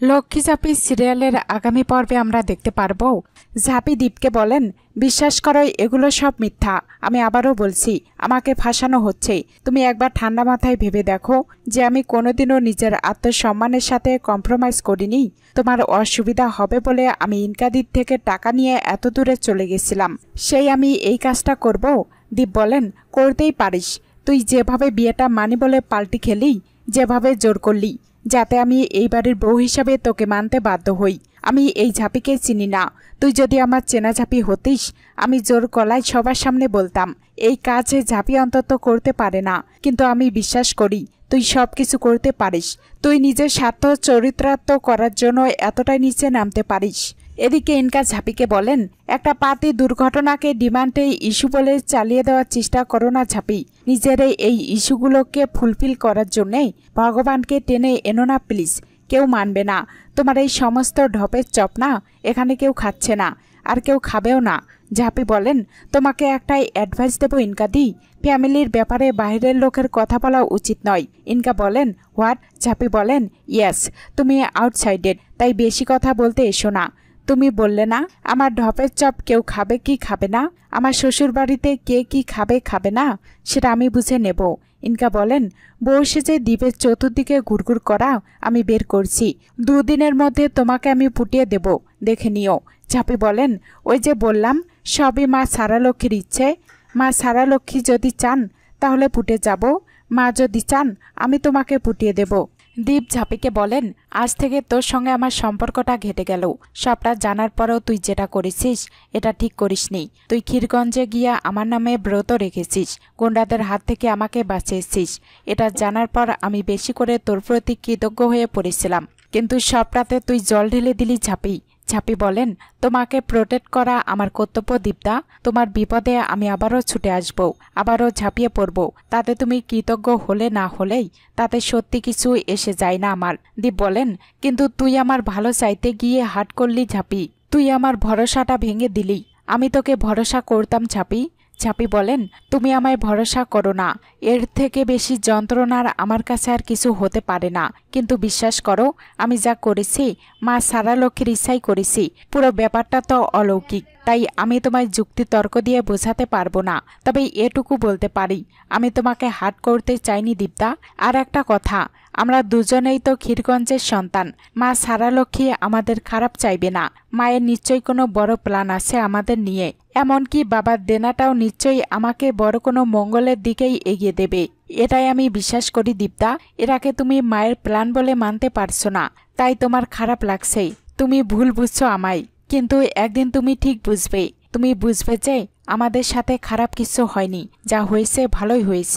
লক্ষ্মী ঝাঁপি সিরিয়ালের আগামী পর্বে আমরা দেখতে পারবো ঝাঁপি দীপকে বলেন, বিশ্বাস করো এগুলো সব মিথ্যা। আমি আবারও বলছি, আমাকে ফাঁসানো হচ্ছে। তুমি একবার ঠান্ডা মাথায় ভেবে দেখো যে আমি কোনোদিনও নিজের আত্মসম্মানের সাথে কম্প্রোমাইজ করিনি। তোমার অসুবিধা হবে বলে আমি ইনকাদির থেকে টাকা নিয়ে এত দূরে চলে গেছিলাম। সেই আমি এই কাজটা করব? দীপ বলেন, করতেই পারিস। তুই যেভাবে বিয়েটা মানি বলে পাল্টি খেলি, যেভাবে জোর করলি যাতে আমি এই বাড়ির বউ হিসাবে তোকে মানতে বাধ্য হই। আমি এই ঝাঁপিকে চিনি না। তুই যদি আমার চেনা ঝাঁপি হতিস, আমি জোর গলায় সবার সামনে বলতাম এই কাজ ঝাঁপি অন্তত করতে পারে না। কিন্তু আমি বিশ্বাস করি তুই সব কিছু করতে পারিস। তুই নিজের স্বার্থ চরিতার্থ করার জন্য এতটাই নিচে নামতে পারিস। এদিকে ইনকা ঝাঁপিকে বলেন, একটা পার্টি দুর্ঘটনাকে ডিমান্ডে ইস্যু বলে চালিয়ে দেওয়ার চেষ্টা করো না ঝাঁপি। নিজের এই ইস্যুগুলোকে ফুলফিল করার জন্যে ভগবানকে টেনে এনো না প্লিজ। কেউ মানবে না। তোমার এই সমস্ত ঢপের চপ না এখানে কেউ খাচ্ছে না, আর কেউ খাবেও না। ঝাঁপি বলেন, তোমাকে একটাই অ্যাডভাইস দেবো ইনকাদি, ফ্যামিলির ব্যাপারে বাইরের লোকের কথা বলা উচিত নয়। ইনকা বলেন, হোয়াট? ঝাঁপি বলেন, ইয়েস, তুমি আউটসাইডেড, তাই বেশি কথা বলতে এসো না। তুমি বললে না আমার ঢপের চপ কেউ খাবে কি খাবে না, আমার শ্বশুর বাড়িতে কে কি খাবে খাবে না সেটা আমি বুঝে নেব। ইনকা বলেন, বউ সেজে দ্বীপের চতুর্দিকে ঘুরঘুর করা আমি বের করছি। 2 দিনের মধ্যে তোমাকে আমি ফুটিয়ে দেব, দেখে নিও। ঝাঁপি বলেন, ওই যে বললাম সবই মা সারালক্ষ্মীর ইচ্ছে। মা সারালক্ষ্মী যদি চান তাহলে ফুটে যাব, মা যদি চান আমি তোমাকে ফুটিয়ে দেব। দীপ ঝাঁপিকে বলেন, আজ থেকে তোর সঙ্গে আমার সম্পর্কটা ঘেটে গেল। সবটা জানার পরেও তুই যেটা করেছিস এটা ঠিক করিসনি। তুই ক্ষীরগঞ্জে গিয়ে আমার নামে ব্রত রেখেছিস, গুন্ডাদের হাত থেকে আমাকে বাঁচিয়েছিস। এটা জানার পর আমি বেশি করে তোর প্রতি কৃতজ্ঞ হয়ে পড়েছিলাম, কিন্তু সবটাতে তুই জল ঢেলে দিলি ঝাঁপি। ঝাঁপি বলেন, তোমাকে প্রোটেক্ট করা আমার কর্তব্য দীপদা। তোমার বিপদে আমি আবারও ছুটে আসব, আবারও ঝাঁপিয়ে পড়ব। তাতে তুমি কৃতজ্ঞ হলে না হলেই তাতে সত্যি কিছু এসে যায় না আমার। দীপ বলেন, কিন্তু তুই আমার ভালো চাইতে গিয়ে হাট করলি ঝাঁপি। তুই আমার ভরসাটা ভেঙে দিলি। আমি তোকে ভরসা করতাম ঝাঁপি। ঝাঁপি বলেন, তুমি আমায় ভরসা করো না। এর থেকে বেশি যন্ত্রণার আমার কাছে আর কিছু হতে পারে না। কিন্তু বিশ্বাস করো, আমি যা করেছি মা সারালক্ষ্মীর ইচ্ছাই করেছি। পুরো ব্যাপারটা তো অলৌকিক, তাই আমি তোমায় যুক্তি তর্ক দিয়ে বোঝাতে পারবো না। তবে এটুকু বলতে পারি, আমি তোমাকে হাট করতে চাইনি দীপদা। আর একটা কথা, আমরা দুজনেই তো ক্ষীরগঞ্জের সন্তান। মা সারালক্ষ্মী আমাদের খারাপ চাইবে না। মায়ের নিশ্চয়ই কোনো বড় প্ল্যান আছে আমাদের নিয়ে। এমনকি বাবার দেনাটাও নিশ্চয়ই আমাকে বড় কোনো মঙ্গলের দিকেই এগিয়ে দেবে। এটাই আমি বিশ্বাস করি দীপদা। এর আগে তুমি মায়ের প্ল্যান বলে মানতে পারছো না, তাই তোমার খারাপ লাগছেই। তুমি ভুল বুঝছো আমায়, কিন্তু একদিন তুমি ঠিক বুঝবে। তুমি বুঝবে যে আমাদের সাথে খারাপ কিছু হয়নি, যা হয়েছে ভালোই হয়েছে।